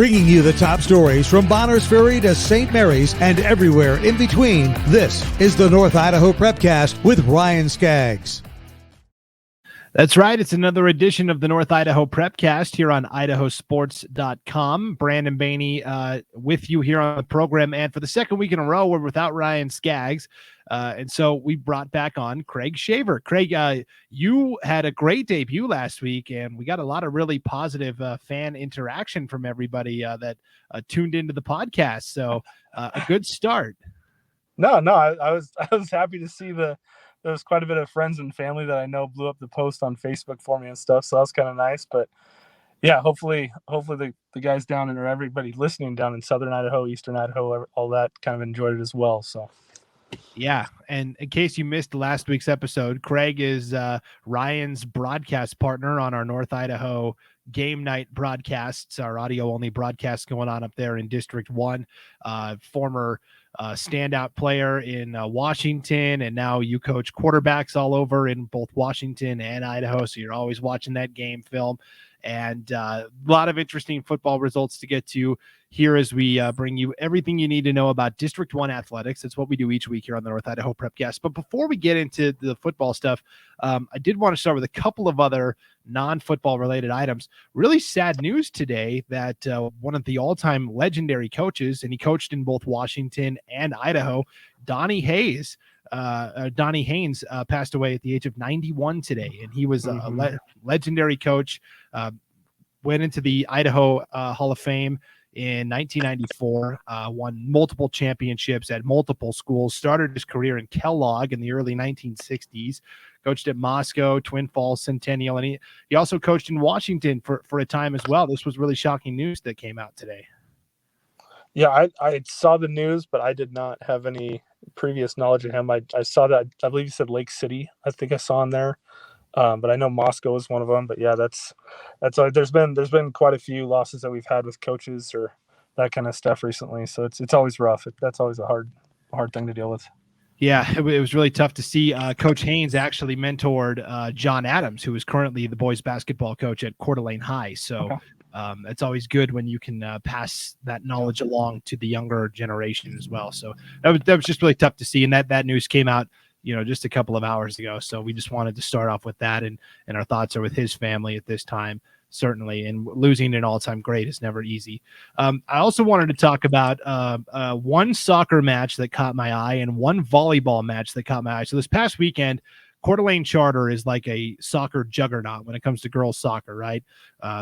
Bringing you the top stories from Bonners Ferry to St. Mary's and everywhere in between. This is the North Idaho Prepcast with Ryan Skaggs. That's right. It's another edition of the North Idaho Prepcast here on IdahoSports.com. Brandon Baney with you here on the program. And for the second week in a row, we're without Ryan Skaggs. And so we brought back on Craig Shaver. Craig, you had a great debut last week, and we got a lot of really positive fan interaction from everybody that tuned into the podcast. So a good start. No, I was happy to see there was quite a bit of friends and family that I know blew up the post on Facebook for me and stuff. So that was kind of nice. But yeah, hopefully the guys down or everybody listening down in Southern Idaho, Eastern Idaho, all that kind of enjoyed it as well. So. Yeah, and in case you missed last week's episode, Craig is Ryan's broadcast partner on our North Idaho game night broadcasts, our audio-only broadcasts going on up there in District 1. Former standout player in Washington, and now you coach quarterbacks all over in both Washington and Idaho, so you're always watching that game film. And a lot of interesting football results to get to here as we bring you everything you need to know about District 1 athletics. That's what we do each week here on the North Idaho Prepcast. But before we get into the football stuff, I did want to start with a couple of other non-football related items. Really sad news today that one of the all-time legendary coaches, and he coached in both Washington and Idaho, Donnie Haynes passed away at the age of 91 today. And he was a legendary coach, went into the Idaho Hall of Fame in 1994, won multiple championships at multiple schools, started his career in Kellogg in the early 1960s, coached at Moscow, Twin Falls, Centennial, and he also coached in Washington for a time as well. This was really shocking news that came out today. Yeah, I saw the news, but I did not have any previous knowledge of him. I saw that, I believe you said Lake City, I think I saw in there. But I know Moscow is one of them. But yeah, that's there's been quite a few losses that we've had with coaches or that kind of stuff recently. So it's always rough. That's always a hard thing to deal with. Yeah, it was really tough to see. Coach Haynes actually mentored John Adams, who is currently the boys basketball coach at Coeur d'Alene High. So it's always good when you can pass that knowledge along to the younger generation as well. So that was just really tough to see. And that news came out, just a couple of hours ago. So we just wanted to start off with that. And our thoughts are with his family at this time, certainly. And losing an all-time great is never easy. I also wanted to talk about one soccer match that caught my eye and one volleyball match that caught my eye. So this past weekend, Coeur d'Alene Charter is like a soccer juggernaut when it comes to girls soccer, right?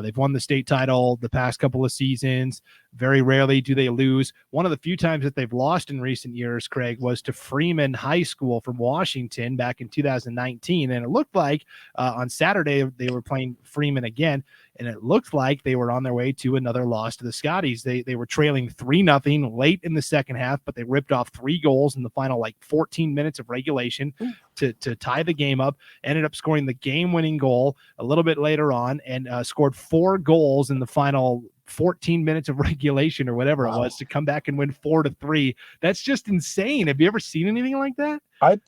They've won the state title the past couple of seasons. Very rarely do they lose. One of the few times that they've lost in recent years, Craig, was to Freeman High School from Washington back in 2019. And it looked like on Saturday they were playing Freeman again, and it looked like they were on their way to another loss to the Scotties. They were trailing 3-0 late in the second half, but they ripped off 3 goals in the final 14 minutes of regulation to tie the game up. Ended up scoring the game-winning goal a little bit later on, and scored 4 goals in the final 14 minutes of regulation or whatever it was to come back and win 4-3. That's just insane. Have you ever seen anything like that? I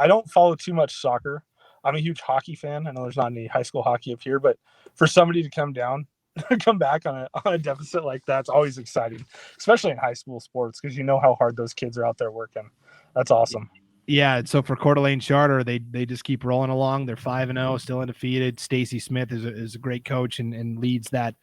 don't follow too much soccer. I'm a huge hockey fan. I know there's not any high school hockey up here, but for somebody to come back on a deficit like that's always exciting, especially in high school sports, because you know how hard those kids are out there working. That's awesome. Yeah, so for Coeur d'Alene Charter, they just keep rolling along. They're 5-0, still undefeated. Stacy Smith is a great coach and leads that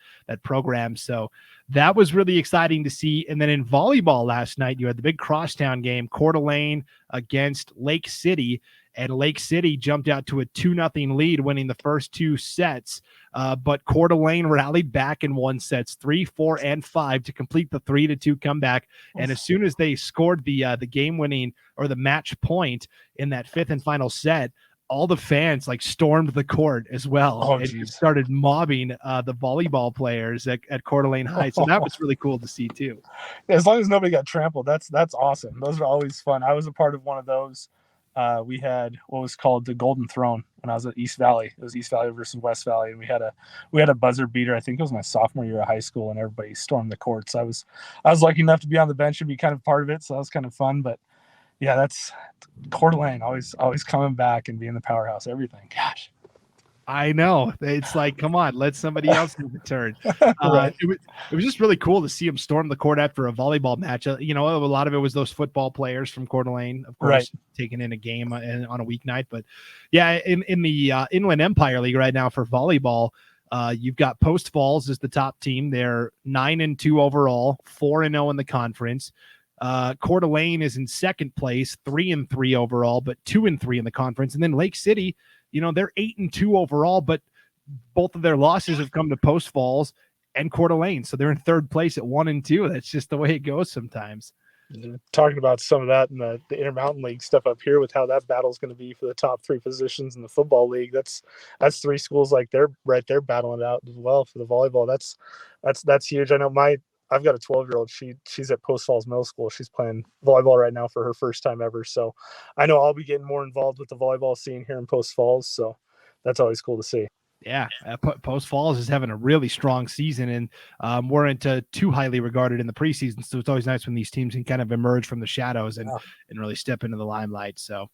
program. So that was really exciting to see. And then in volleyball last night, you had the big crosstown game, Coeur d'Alene against Lake City. And Lake City jumped out to a 2-0 lead, winning the first 2 sets. But Coeur d'Alene rallied back and won sets 3, 4, and 5 to complete the 3-2 comeback. And as soon as they scored the game-winning or the match point in that 5th and final set, all the fans stormed the court as well and started mobbing the volleyball players at Coeur d'Alene High. So that was really cool to see too. As long as nobody got trampled, that's awesome. Those are always fun. I was a part of one of those. We had what was called the Golden Throne when I was at East Valley. It was East Valley versus West Valley, and we had a buzzer beater. I think it was my sophomore year of high school, and everybody stormed the court. So I was lucky enough to be on the bench and be kind of part of it. So that was kind of fun. But yeah, that's Coeur d'Alene always coming back and being the powerhouse. Everything, gosh. I know. It's like, come on, let somebody else do the turn. Right. It was just really cool to see him storm the court after a volleyball match. You know, a lot of it was those football players from Coeur d'Alene, of Right. course, taking in a game on a weeknight. But yeah, in the Inland Empire League right now for volleyball, you've got Post Falls as the top team. They're 9-2 overall, 4-0 in the conference. Coeur d'Alene is in second place, 3-3 overall, but 2-3 in the conference. And then Lake City, you know, they're 8-2 overall, but both of their losses have come to Post Falls and Coeur d'Alene. So they're in third place at 1-2. That's just the way it goes sometimes. Talking about some of that in the Intermountain League stuff up here with how that battle is going to be for the top 3 positions in the football league. That's 3 schools like they're right there battling it out as well for the volleyball. That's huge. I know I've got a 12-year-old. She's at Post Falls Middle School. She's playing volleyball right now for her first time ever. So I know I'll be getting more involved with the volleyball scene here in Post Falls. So that's always cool to see. Yeah, Post Falls is having a really strong season, and weren't too highly regarded in the preseason. So it's always nice when these teams can kind of emerge from the shadows and really step into the limelight. So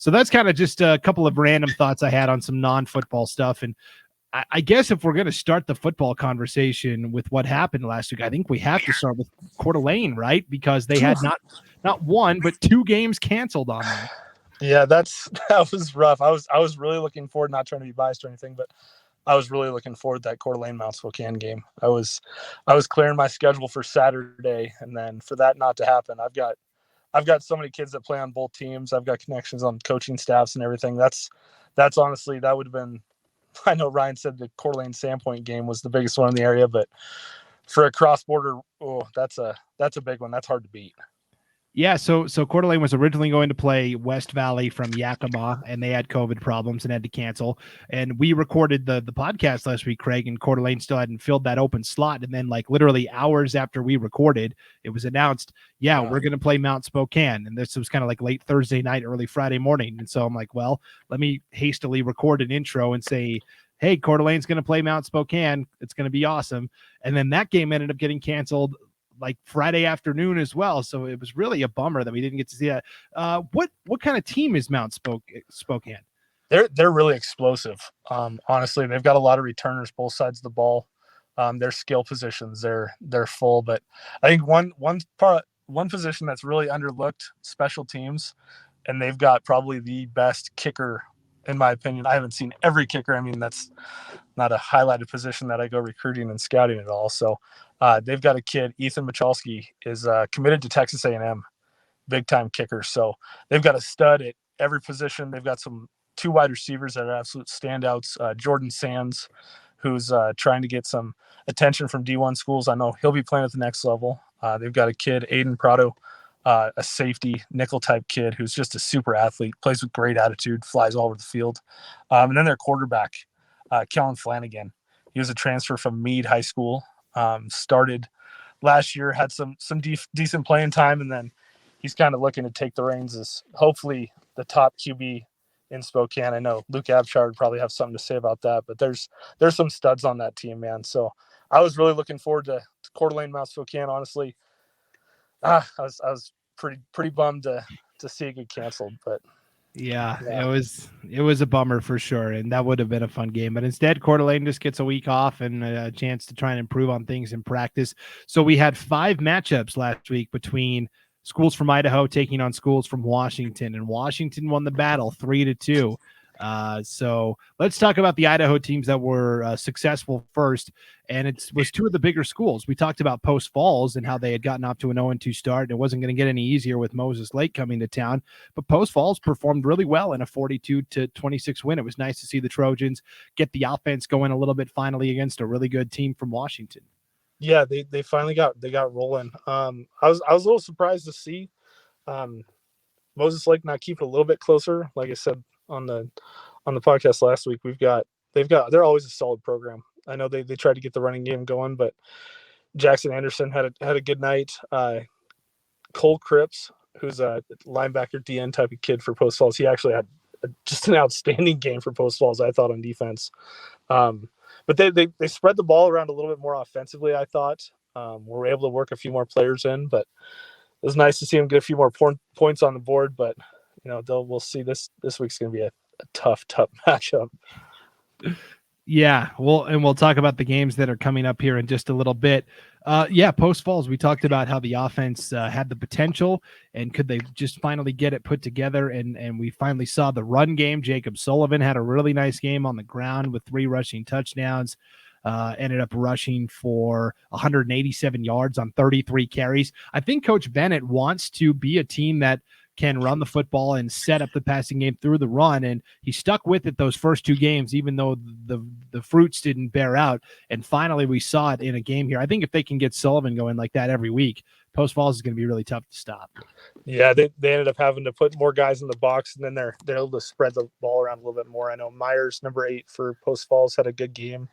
that's kind of just a couple of random thoughts I had on some non-football stuff. And I guess if we're going to start the football conversation with what happened last week, I think we have to start with Coeur d'Alene, right? Because they had not one, but 2 games canceled on them. Yeah, that was rough. I was really looking forward, not trying to be biased or anything, but I was really looking forward to that Coeur d'Alene Mount Spokane game. I was clearing my schedule for Saturday, and then for that not to happen, I've got so many kids that play on both teams. I've got connections on coaching staffs and everything. That's honestly, that would have been, I know Ryan said the Coeur d'Alene Sandpoint game was the biggest one in the area, but for a cross border, that's a big one. That's hard to beat. Yeah, so Coeur d'Alene was originally going to play West Valley from Yakima, and they had COVID problems and had to cancel. And we recorded the podcast last week, Craig, and Coeur d'Alene still hadn't filled that open slot. And then, like, literally hours after we recorded, it was announced, we're going to play Mount Spokane. And this was kind of like late Thursday night, early Friday morning. And so I'm like, well, let me hastily record an intro and say, hey, Coeur d'Alene's going to play Mount Spokane. It's going to be awesome. And then that game ended up getting canceled like Friday afternoon as well. So it was really a bummer that we didn't get to see that. What kind of team is Mount Spokane? They're really explosive. Honestly, they've got a lot of returners both sides of the ball. Their skill positions, they're full, but I think one position that's really underlooked, special teams, and they've got probably the best kicker in my opinion. I haven't seen every kicker. I mean, that's not a highlighted position that I go recruiting and scouting at all. So they've got a kid, Ethan Michalski, is committed to Texas A&M, big time kicker. So they've got a stud at every position. They've got 2 wide receivers that are absolute standouts. Jordan Sands, who's trying to get some attention from D1 schools. I know he'll be playing at the next level. They've got a kid, Aiden Prado, a safety nickel type kid who's just a super athlete, plays with great attitude, flies all over the field. And then their quarterback, Kellen Flanagan. He was a transfer from Meade High School, started last year, had some decent playing time, and then he's kind of looking to take the reins as hopefully the top QB in Spokane. I know Luke Abchard would probably have something to say about that, but there's some studs on that team, man. So I was really looking forward to Coeur d'Alene Mount Spokane, honestly. I was pretty bummed to see it get canceled, but yeah, it was a bummer for sure, and that would have been a fun game. But instead, Coeur d'Alene just gets a week off and a chance to try and improve on things in practice. So we had 5 matchups last week between schools from Idaho taking on schools from Washington, and Washington won the battle 3-2. So let's talk about the Idaho teams that were successful first. And it was 2 of the bigger schools. We talked about Post Falls and how they had gotten off to an 0-2 start. It wasn't going to get any easier with Moses Lake coming to town, but Post Falls performed really well in a 42-26 win. It was nice to see the Trojans get the offense going a little bit finally against a really good team from Washington. Yeah, they finally got rolling. I was a little surprised to see Moses Lake not keep it a little bit closer. Like I said on the podcast last week, they're always a solid program. I know they tried to get the running game going, but Jackson Anderson had a good night. Cole Cripps, who's a linebacker DN type of kid for Post Falls, he actually had just an outstanding game for Post Falls, I thought, on defense. But they spread the ball around a little bit more offensively, I thought. Were able to work a few more players in, but it was nice to see them get a few more points on the board. But we'll see. This week's going to be a tough matchup. Yeah, we'll talk about the games that are coming up here in just a little bit. Post Falls, we talked about how the offense had the potential, and could they just finally get it put together? And we finally saw the run game. Jacob Sullivan had a really nice game on the ground with 3 rushing touchdowns. Ended up rushing for 187 yards on 33 carries. I think Coach Bennett wants to be a team that can run the football and set up the passing game through the run, and he stuck with it those first 2 games, even though the fruits didn't bear out. And finally, we saw it in a game here. I think if they can get Sullivan going like that every week, Post Falls is going to be really tough to stop. Yeah, they ended up having to put more guys in the box, and then they're able to spread the ball around a little bit more. I know Myers, number 8 for Post Falls, had a good game.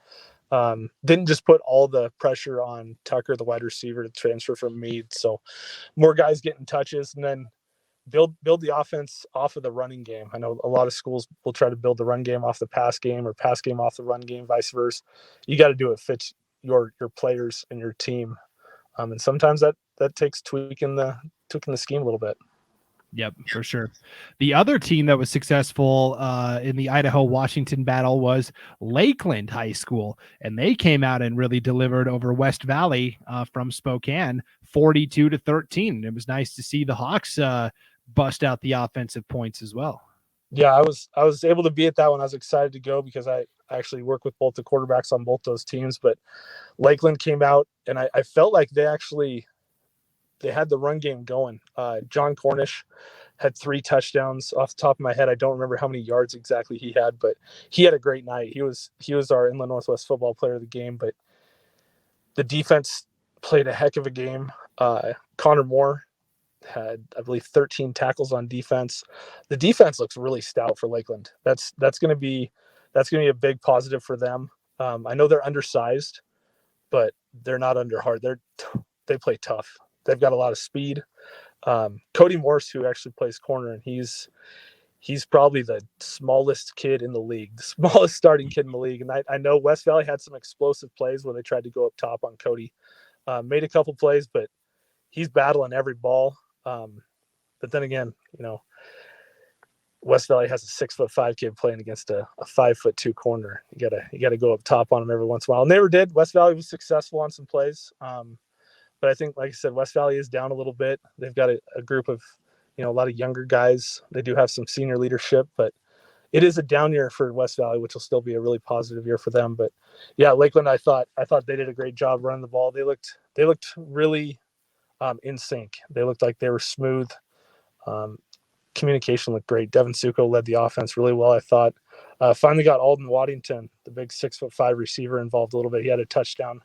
Didn't just put all the pressure on Tucker, the wide receiver, to transfer from Meade. So more guys getting touches, and then build the offense off of the running game. I know a lot of schools will try to build the run game off the pass game, or pass game off the run game, vice versa. You got to do it fits your players and your team. And sometimes that takes tweaking the scheme a little bit. Yep, for sure. The other team that was successful in the Idaho-Washington battle was Lakeland High School, and they came out and really delivered over West Valley from Spokane, 42-13. It was nice to see the Hawks bust out the offensive points as well. Yeah, I was able to be at that one. I was excited to go because I actually work with both the quarterbacks on both those teams. But Lakeland came out, and I felt like they had the run game going. John Cornish had 3 touchdowns off the top of my head. I don't remember how many yards exactly he had, but he had a great night. He was our Inland Northwest football player of the game, but the defense played a heck of a game. Connor Moore had, I believe, 13 tackles on defense. The defense looks really stout for Lakeland. That's going to be a big positive for them. I know they're undersized, but they're not under hard. They play tough. They've got a lot of speed. Cody Morse, who actually plays corner, and he's probably the smallest kid in the league, the smallest starting kid in the league. And I know West Valley had some explosive plays where they tried to go up top on Cody. Made a couple plays, but he's battling every ball. But then again, West Valley has a 6'5" kid playing against a 5'2" corner. You gotta go up top on him every once in a while. And they never did. West Valley was successful on some plays. But I think, like I said, West Valley is down a little bit. They've got a group of, a lot of younger guys. They do have some senior leadership, but it is a down year for West Valley, which will still be a really positive year for them. But yeah, Lakeland, I thought they did a great job running the ball. They looked really in sync. They looked like they were smooth. Communication looked great. Devin Suko led the offense really well, I thought. Finally got Alden Waddington, the big 6'5" receiver, involved a little bit. He had a touchdown.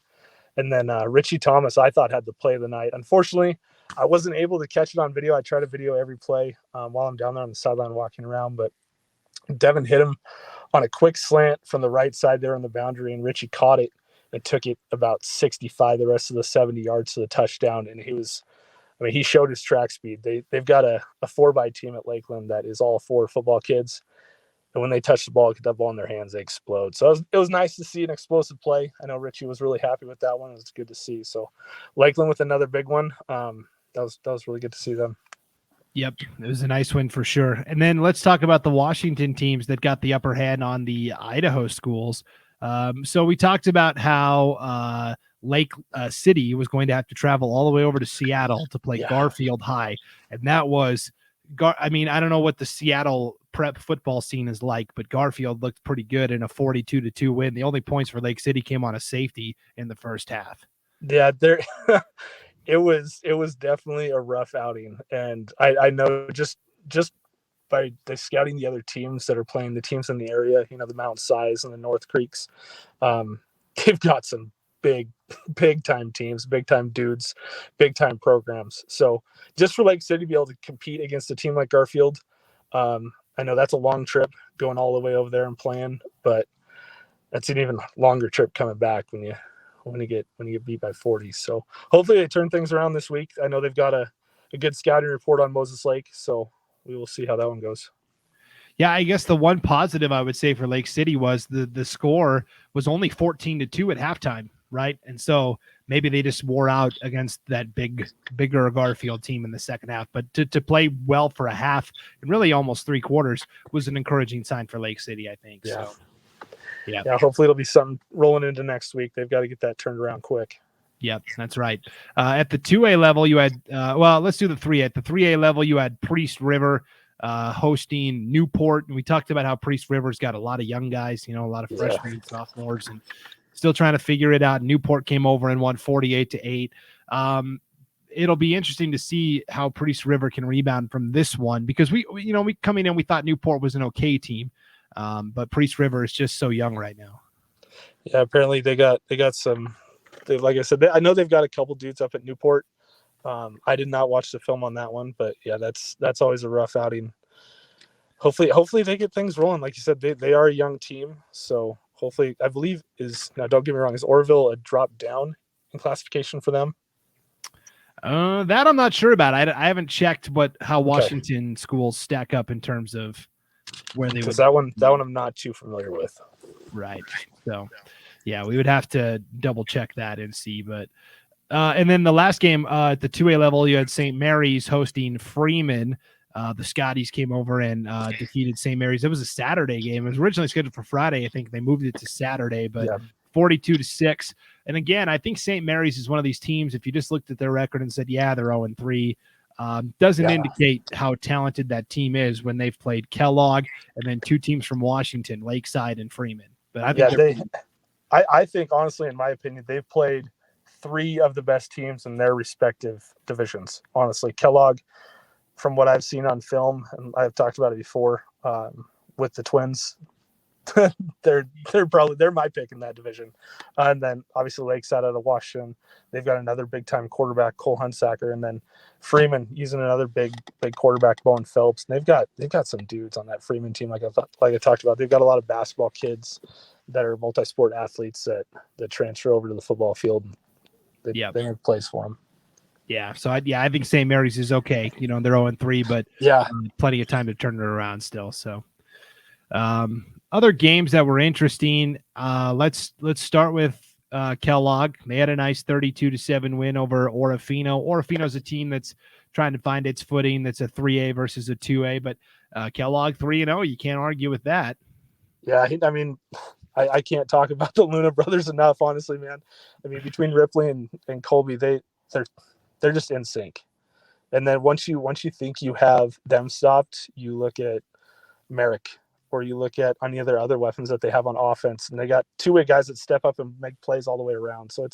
And then Richie Thomas, I thought, had the play of the night. Unfortunately, I wasn't able to catch it on video. I try to video every play while I'm down there on the sideline walking around. But Devin hit him on a quick slant from the right side there on the boundary, and Richie caught it and took it about 65, the rest of the 70 yards to the touchdown. And he showed his track speed. They've got a 4x team at Lakeland that is all 4 football kids. And when they touch the ball, get that ball in their hands, they explode. So it was nice to see an explosive play. I know Richie was really happy with that one. It was good to see. So Lakeland with another big one. That was really good to see them. Yep, it was a nice win for sure. And then let's talk about the Washington teams that got the upper hand on the Idaho schools. So we talked about how Lake City was going to have to travel all the way over to Seattle to play Garfield High. And that was I don't know what the Seattle prep football scene is like, but Garfield looked pretty good in a 42-2 win. The only points for Lake City came on a safety in the first half. Yeah, it was definitely a rough outing. And I know just by the scouting the other teams that are playing, the teams in the area, the Mount Size and the North Creeks, they've got some big time teams, big time dudes, big time programs. So just for Lake City to be able to compete against a team like Garfield, I know that's a long trip going all the way over there and playing, but that's an even longer trip coming back when you get beat by 40. So hopefully they turn things around this week. I know they've got a good scouting report on Moses Lake, so we will see how that one goes. Yeah, I guess the one positive I would say for Lake City was the score was only 14-2 at halftime, right? And so maybe they just wore out against that bigger Garfield team in the second half. But to play well for a half and really almost 3 quarters was an encouraging sign for Lake City, I think. Yeah. So. Yeah, hopefully it'll be something rolling into next week. They've got to get that turned around quick. Yep, that's right. At the 2A level, you had let's do the 3A. At the 3A level, you had Priest River hosting Newport, and we talked about how Priest River's got a lot of young guys, a lot of freshmen and sophomores, and still trying to figure it out. Newport came over and won 48-8. It'll be interesting to see how Priest River can rebound from this one, because we coming in, we thought Newport was an okay team, but Priest River is just so young right now. Yeah, apparently they got some. Like I said, I know they've got a couple dudes up at Newport. I did not watch the film on that one, but yeah, that's always a rough outing. Hopefully they get things rolling. Like you said, they are a young team, so hopefully, I believe don't get me wrong, is Orville a drop down in classification for them? That I'm not sure about. I haven't checked how Washington schools stack up in terms of where they would. That one I'm not too familiar with. Right. So, yeah, we would have to double check that and see. But and then the last game at the 2A level, you had St. Mary's hosting Freeman. The Scotties came over and defeated St. Mary's. It was a Saturday game. It was originally scheduled for Friday. I think they moved it to Saturday, but 42-6. And again, I think St. Mary's is one of these teams, if you just looked at their record and said, yeah, they're 0-3, doesn't indicate how talented that team is when they've played Kellogg and then two teams from Washington, Lakeside and Freeman. But I think I think, honestly, in my opinion, they've played three of the best teams in their respective divisions. Honestly, Kellogg, from what I've seen on film, and I've talked about it before, with the Twins, they're my pick in that division. And then obviously Lakeside out of Washington, they've got another big time quarterback, Cole Hunsaker, and then Freeman using another big quarterback, Bowen Phelps. And they've got some dudes on that Freeman team, like I talked about. They've got a lot of basketball kids that are multi-sport athletes that transfer over to the football field. They make plays for them. Yeah, so I think St. Mary's is okay. They're 0-3, but plenty of time to turn it around still. So, other games that were interesting. Let's start with Kellogg. They had a nice 32-7 win over Orofino. Orofino's a team that's trying to find its footing. That's a 3A versus a 2A, but Kellogg 3-0. You can't argue with that. Yeah, I mean, I can't talk about the Luna brothers enough, honestly, man. I mean, between Ripley and Colby, they're just in sync. And then once you think you have them stopped, you look at Merrick, or you look at any of their other weapons that they have on offense, and they got two-way guys that step up and make plays all the way around. So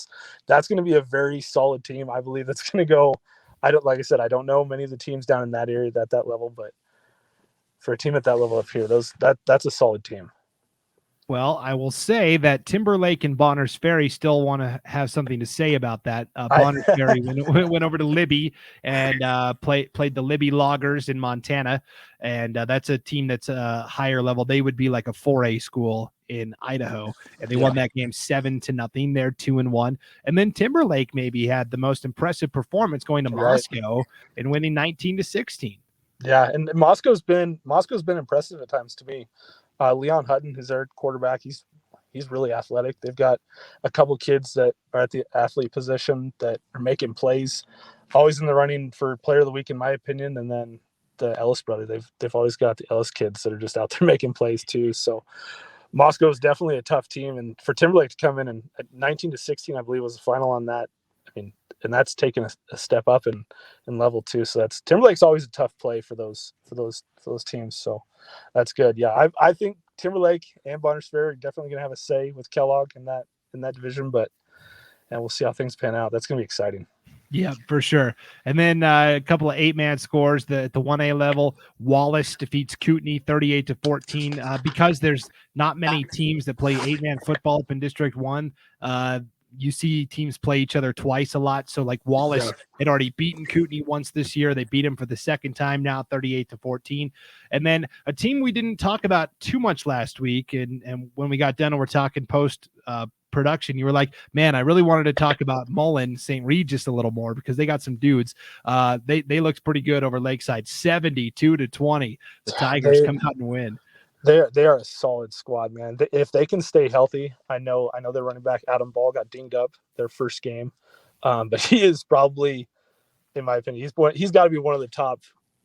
that's going to be a very solid team. I believe it's going to go. I don't know many of the teams down in that area at that level, but for a team at that level up here, that's a solid team. Well, I will say that Timberlake and Bonners Ferry still want to have something to say about that. Bonners Ferry went over to Libby and played the Libby Loggers in Montana, and that's a team that's a higher level. They would be like a 4A school in Idaho, and they won that game 7-0. They're 2-1, and then Timberlake maybe had the most impressive performance going to Moscow and winning 19-16. Yeah, and Moscow's been impressive at times to me. Leon Hutton, who's their quarterback, he's really athletic. They've got a couple kids that are at the athlete position that are making plays, always in the running for player of the week, in my opinion. And then the Ellis brother, they've always got the Ellis kids that are just out there making plays too. So Moscow is definitely a tough team, and for Timberlake to come in and at 19-16, I believe was the final on that. I mean, and that's taken a step up in level two. So Timberlake's always a tough play for those teams. So that's good. Yeah, I think Timberlake and Bonners Ferry are definitely going to have a say with Kellogg in that division, and we'll see how things pan out. That's going to be exciting. Yeah, for sure. And then a couple of 8-man scores. At the 1A level, Wallace defeats Kootenai 38-14. Because there's not many teams that play 8-man football up in District 1. You see teams play each other twice a lot. So like Wallace had already beaten Kootenai once this year. They beat him for the second time now, 38-14. And then a team we didn't talk about too much last week. And when we got done and we're talking post production, you were like, man, I really wanted to talk about Mullen St. Regis a little more because they got some dudes. They looked pretty good over Lakeside, 72-20. The Tigers come out and win. They are a solid squad, man. If they can stay healthy, I know their running back Adam Ball got dinged up their first game, but he is probably, in my opinion, he's got to be one of the top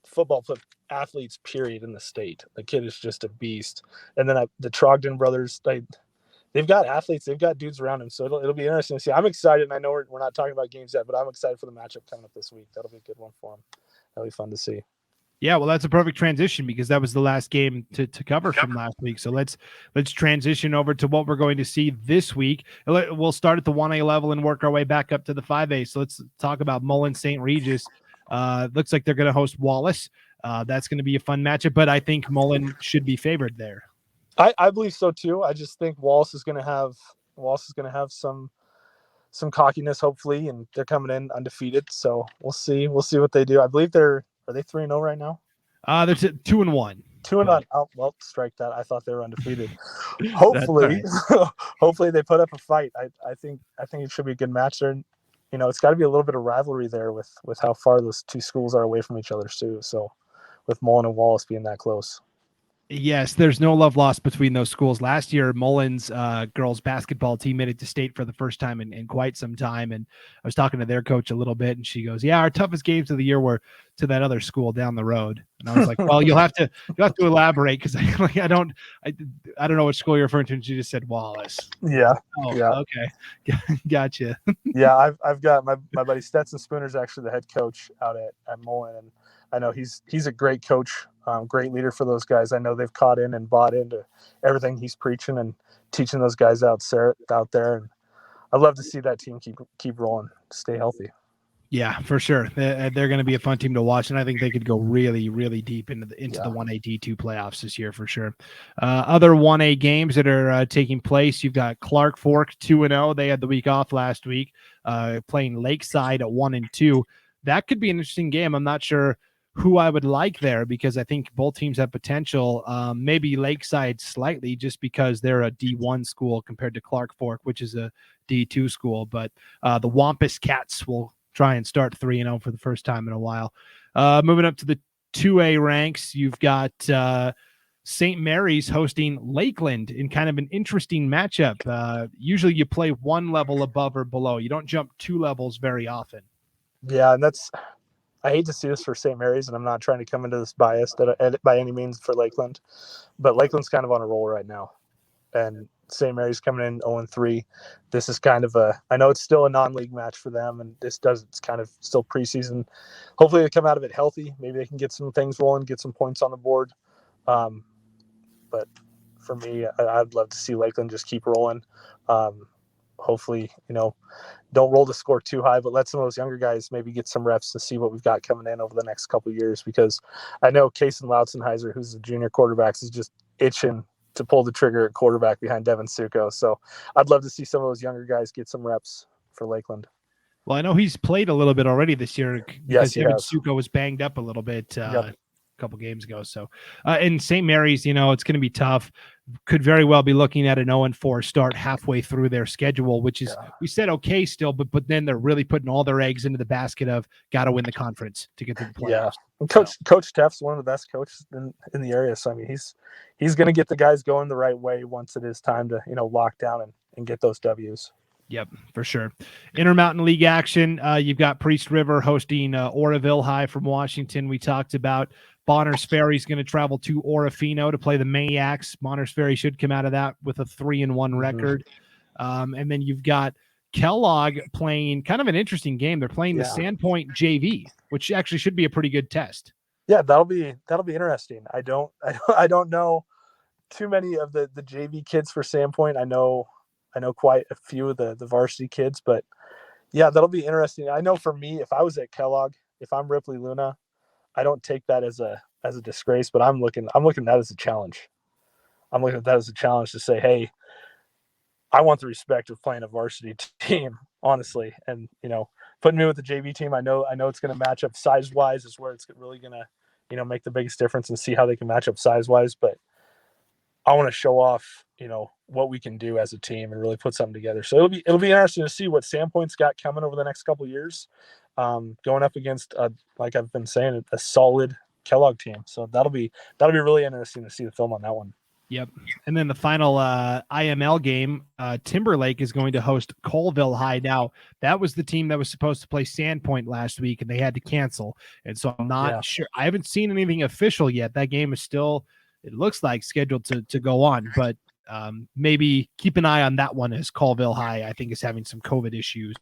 football athletes, period, in the state. The kid is just a beast. And then the Trogdon brothers, they've got athletes, they've got dudes around them. So it'll be interesting to see. I'm excited, and I know we're not talking about games yet, but I'm excited for the matchup coming up this week. That'll be a good one for them. That'll be fun to see. Yeah, well, that's a perfect transition because that was the last game to cover from last week. So let's transition over to what we're going to see this week. We'll start at the 1A level and work our way back up to the 5A. So let's talk about Mullen St. Regis. Looks like they're going to host Wallace. That's going to be a fun matchup, but I think Mullen should be favored there. I believe so too. I just think Wallace is going to have some cockiness, hopefully, and they're coming in undefeated. So we'll see what they do. I believe are they 3-0 right now? They're 2-1. 2-1. Oh, well, strike that. I thought they were undefeated. Hopefully, right. Hopefully they put up a fight. I think it should be a good match there. It's got to be a little bit of rivalry there with how far those two schools are away from each other too. So with Mullen and Wallace being that close. Yes, there's no love lost between those schools. Last year, Mullen's girls basketball team made it to state for the first time in quite some time. And I was talking to their coach a little bit, and she goes, "Yeah, our toughest games of the year were to that other school down the road." And I was like, "Well, you'll have to elaborate because I don't know which school you're referring to." And she just said Wallace. Yeah. Oh, yeah. Okay, gotcha. Yeah, I've got my buddy Stetson Spooner's actually the head coach out at Mullen, and I know he's a great coach. Great leader for those guys. I know they've caught in and bought into everything he's preaching and teaching those guys out there. And I'd love to see that team keep rolling, stay healthy. Yeah, for sure. They're going to be a fun team to watch, and I think they could go really, really deep into the 1A D2 playoffs this year for sure. Other 1A games that are taking place, you've got Clark Fork 2-0. They had the week off last week, playing Lakeside at 1-2. That could be an interesting game. I'm not sure who I would like there because I think both teams have potential. Maybe Lakeside slightly just because they're a D1 school compared to Clark Fork, which is a D2 school. But the Wampus Cats will try and start 3-0 for the first time in a while. Moving up to the 2A ranks, you've got St. Mary's hosting Lakeland in kind of an interesting matchup. Usually you play one level above or below. You don't jump two levels very often. Yeah, and I hate to see this for St. Mary's, and I'm not trying to come into this biased by any means for Lakeland, but Lakeland's kind of on a roll right now. And St. Mary's coming in 0-3. This is kind of I know it's still a non-league match for them, and it's kind of still preseason. Hopefully they come out of it healthy. Maybe they can get some things rolling, get some points on the board. But for me, I'd love to see Lakeland just keep rolling. Hopefully, don't roll the score too high, but let some of those younger guys maybe get some reps to see what we've got coming in over the next couple of years, because I know Kason Lautzenheiser, who's the junior quarterbacks, is just itching to pull the trigger at quarterback behind Devin Suko. So I'd love to see some of those younger guys get some reps for Lakeland. Well, I know he's played a little bit already this year because Devin Suko was banged up a little bit a couple games ago. So in St. Mary's, it's going to be tough. Could very well be looking at an 0-4 start halfway through their schedule, which is, we said okay still, but then they're really putting all their eggs into the basket of got to win the conference to get to the playoffs. Yeah. Coach Teff's one of the best coaches in the area. So, I mean, he's going to get the guys going the right way once it is time to, lock down and get those W's. Yep, for sure. Intermountain League action. You've got Priest River hosting Oroville High from Washington. We talked about Bonners Ferry is going to travel to Orofino to play the Maniacs. Bonners Ferry should come out of that with a 3-1 record. And then you've got Kellogg playing kind of an interesting game. They're playing the Sandpoint JV, which actually should be a pretty good test. Yeah, that'll be interesting. I don't know too many of the JV kids for Sandpoint. I know quite a few of the varsity kids, but yeah, that'll be interesting. I know for me, if I was at Kellogg, if I'm Ripley Luna, I don't take that as a disgrace, but I'm looking at that as a challenge. I'm looking at that as a challenge to say, hey, I want the respect of playing a varsity team, honestly. And, putting me with the JV team, I know it's going to match up size-wise is where it's really going to, make the biggest difference and see how they can match up size-wise. But I want to show off, what we can do as a team and really put something together. So it'll be interesting to see what Sandpoint's got coming over the next couple of years, going up against, like I've been saying, a solid Kellogg team. So that'll be really interesting to see the film on that one. Yep. And then the final IML game, Timberlake is going to host Colville High. Now, that was the team that was supposed to play Sandpoint last week, and they had to cancel. And so I'm not sure. I haven't seen anything official yet. That game is still, it looks like, scheduled to go on. But maybe keep an eye on that one, as Colville High, I think, is having some COVID issues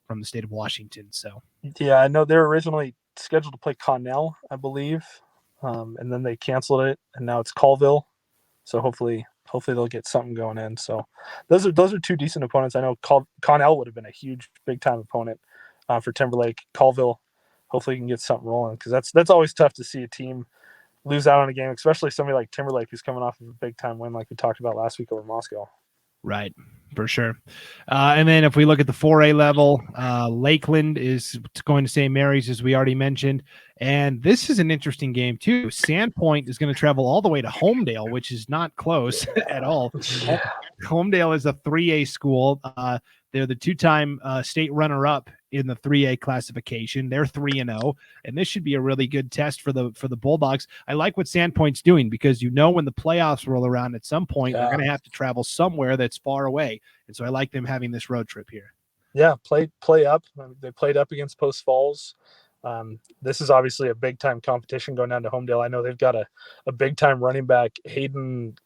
from the state of Washington. So yeah, I know they were originally scheduled to play Connell, I believe, and then they canceled it, and now it's Colville. So hopefully they'll get something going in. So those are two decent opponents. I know Connell would have been a huge big time opponent for Timberlake. Colville, hopefully you can get something rolling, because that's always tough to see a team lose out on a game, especially somebody like Timberlake who's coming off of a big time win like we talked about last week over Moscow. Right, for sure. And then if we look at the 4A level, Lakeland is going to St. Mary's, as we already mentioned. And this is an interesting game, too. Sandpoint is going to travel all the way to Homedale, which is not close at all. Homedale is a 3A school. They're the two-time state runner-up in the 3A classification. They're 3-0, and this should be a really good test for the Bulldogs. I like what Sandpoint's doing, because when the playoffs roll around at some point, they're going to have to travel somewhere that's far away, and so I like them having this road trip here. Yeah, play up. They played up against Post Falls. This is obviously a big-time competition going down to Homedale. I know they've got a big-time running back, Hayden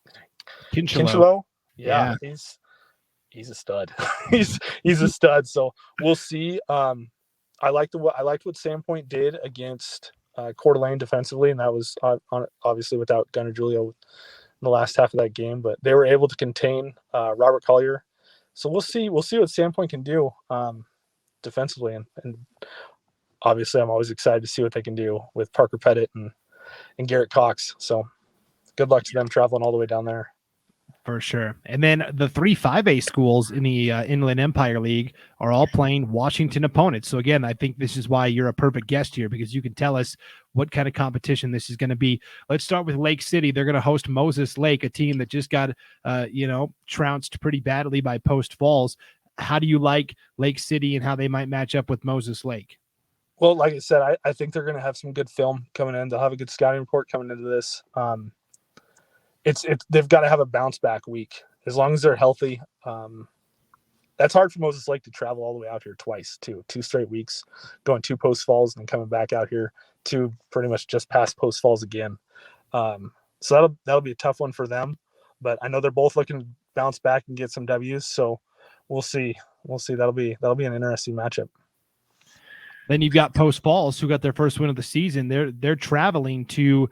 Kinchelo. Yeah, he's a stud. he's a stud. So we'll see. I liked what Sandpoint did against Coeur d'Alene defensively, and that was obviously without Gunnar Julio in the last half of that game. But they were able to contain Robert Collier. So we'll see what Sandpoint can do defensively, and obviously I'm always excited to see what they can do with Parker Pettit and Garrett Cox. So good luck to them traveling all the way down there. For sure. And then the 3 5A schools in the Inland Empire League are all playing Washington opponents. So again, I think this is why you're a perfect guest here, because you can tell us what kind of competition this is going to be. Let's start with Lake City. They're going to host Moses Lake, a team that just got, trounced pretty badly by Post Falls. How do you like Lake City and how they might match up with Moses Lake? Well, like I said, I think they're going to have some good film coming in. They'll have a good scouting report coming into this. They've got to have a bounce back week as long as they're healthy. That's hard for Moses Lake to travel all the way out here twice, too. 2 straight weeks, going to Post Falls and then coming back out here to pretty much just past Post Falls again. So that'll be a tough one for them. But I know they're both looking to bounce back and get some W's. So we'll see. That'll be an interesting matchup. Then you've got Post Falls, who got their first win of the season. They're traveling to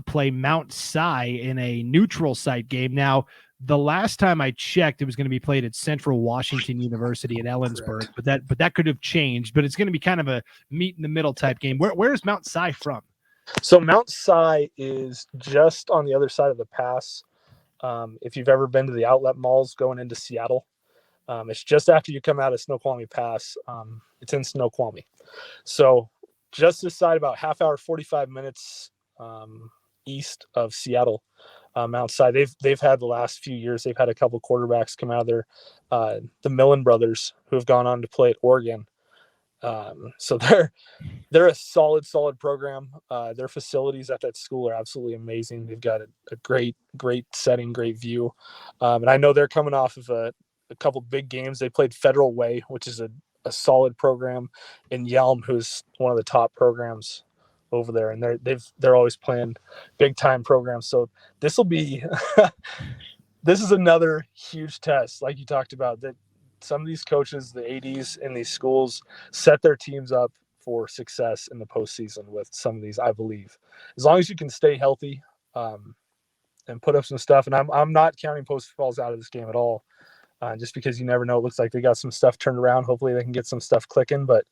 play Mount Si in a neutral site game. Now, the last time I checked, it was going to be played at Central Washington University in Ellensburg, but that could have changed. But it's going to be kind of a meet in the middle type game. Where is Mount Si from? So Mount Si is just on the other side of the pass. If you've ever been to the outlet malls going into Seattle, it's just after you come out of Snoqualmie Pass. It's in Snoqualmie. So just this side, about half hour, 45 minutes east of Seattle, Mount Si. They've had the last few years, they've had a couple quarterbacks come out of there. The Millen brothers, who have gone on to play at Oregon. So they're a solid program. Their facilities at that school are absolutely amazing. They've got a great setting, great view. And I know they're coming off of a couple big games. They played Federal Way, which is a solid program, in Yelm, who's one of the top programs over there, and they're always playing big time programs. So this will be this is another huge test, like you talked about, that some of these coaches, the ADs in these schools, set their teams up for success in the postseason with some of these, I believe, as long as you can stay healthy and put up some stuff. And I'm not counting Post Falls out of this game at all. Just because you never know. It looks like they got some stuff turned around. Hopefully they can get some stuff clicking, but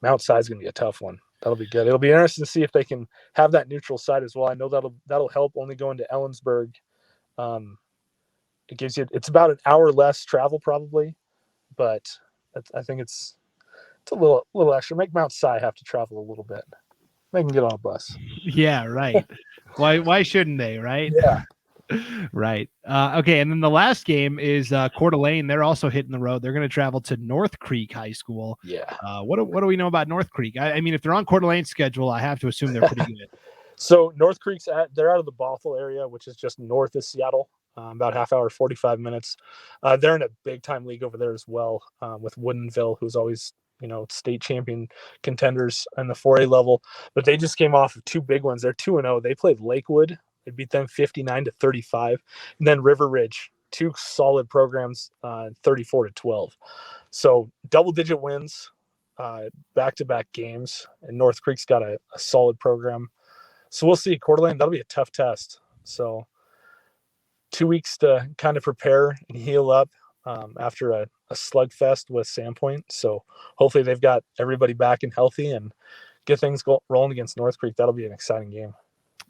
Mount Si is going to be a tough one. That'll be good. It'll be interesting to see if they can have that neutral site as well. I know that'll help only going to Ellensburg. It gives you, it's about an hour less travel probably, but I think it's a little extra. Make Mount Si have to travel a little bit. Make them get on a bus. Yeah, right. Why shouldn't they, right? Yeah. Right. Okay, and then the last game is Coeur d'Alene. They're also hitting the road. They're going to travel to North Creek High School. Yeah. What do we know about North Creek? I mean, if they're on Coeur d'Alene's schedule, I have to assume they're pretty good. So North Creek's they're out of the Bothell area, which is just north of Seattle, about half hour, 45 minutes. They're in a big time league over there as well, with Woodinville, who's always, state champion contenders in the 4A level. But they just came off of 2 big ones. They're 2-0. They played Lakewood. They beat them 59-35. And then River Ridge two solid programs, 34-12. So double-digit wins, back-to-back games, and North Creek's got a solid program. So we'll see. Coeur d'Alene, that'll be a tough test. So 2 weeks to kind of prepare and heal up after a slugfest with Sandpoint. So hopefully they've got everybody back and healthy and get things rolling against North Creek. That'll be an exciting game.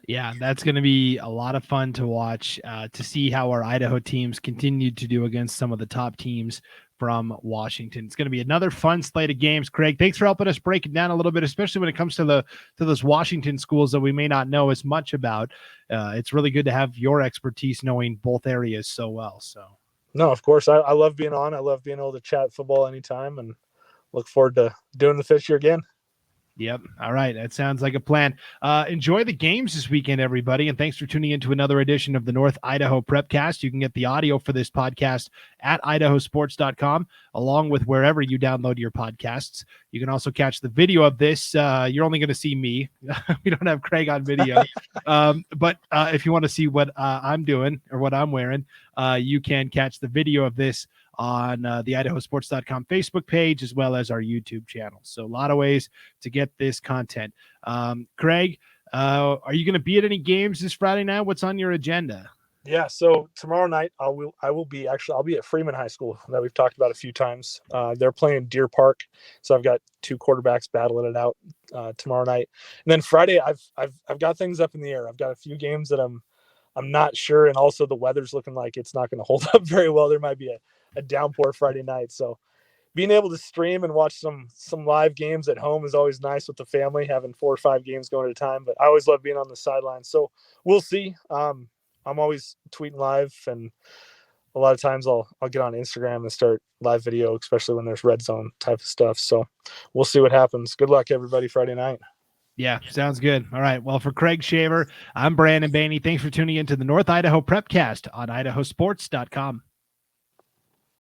Yeah, that's going to be a lot of fun to watch, to see how our Idaho teams continue to do against some of the top teams from Washington. It's going to be another fun slate of games. Craig, thanks for helping us break it down a little bit, especially when it comes to those Washington schools that we may not know as much about. It's really good to have your expertise knowing both areas so well. So, no, of course, I love being on. I love being able to chat football anytime, and look forward to doing the Fish year again. Yep. All right. That sounds like a plan. Enjoy the games this weekend, everybody. And thanks for tuning in to another edition of the North Idaho Prepcast. You can get the audio for this podcast at IdahoSports.com, along with wherever you download your podcasts. You can also catch the video of this. You're only going to see me. We don't have Craig on video. But if you want to see what I'm doing or what I'm wearing, you can catch the video of this on the IdahoSports.com Facebook page, as well as our YouTube channel. So a lot of ways to get this content. Craig, are you going to be at any games this Friday night? What's on your agenda? Yeah, so tomorrow night I'll be at Freeman High School that we've talked about a few times. They're playing Deer Park, so I've got two quarterbacks battling it out tomorrow night. And then Friday I've got things up in the air. I've got a few games that I'm not sure, and also the weather's looking like it's not going to hold up very well. There might be a downpour Friday night, so being able to stream and watch some live games at home is always nice with the family, having 4 or 5 games going at a time. But I always love being on the sidelines, so we'll see. I'm always tweeting live, and a lot of times I'll get on Instagram and start live video, especially when there's red zone type of stuff. So we'll see what happens. Good luck, everybody, Friday night. Yeah, sounds good. All right. Well, for Craig Shaver, I'm Brandon Baney. Thanks for tuning in to the North Idaho Prepcast on IdahoSports.com.